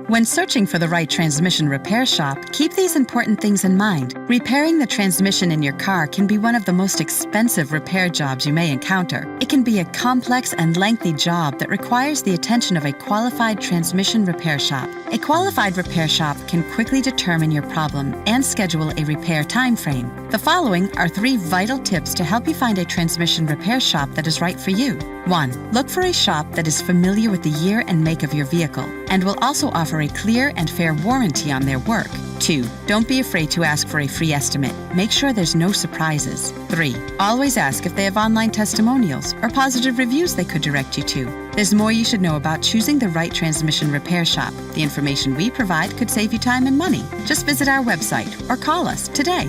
When searching for the right transmission repair shop, keep these important things in mind. Repairing the transmission in your car can be one of the most expensive repair jobs you may encounter. It can be a complex and lengthy job that requires the attention of a qualified transmission repair shop. A qualified repair shop can quickly determine your problem and schedule a repair time frame. The following are 3 vital tips to help you find a transmission repair shop that is right for you. 1. Look for a shop that is familiar with the year and make of your vehicle and will also offer a clear and fair warranty on their work. 2. Don't be afraid to ask for a free estimate. Make sure there's no surprises. 3. Always ask if they have online testimonials or positive reviews they could direct you to. There's more you should know about choosing the right transmission repair shop. The information we provide could save you time and money. Just visit our website or call us today.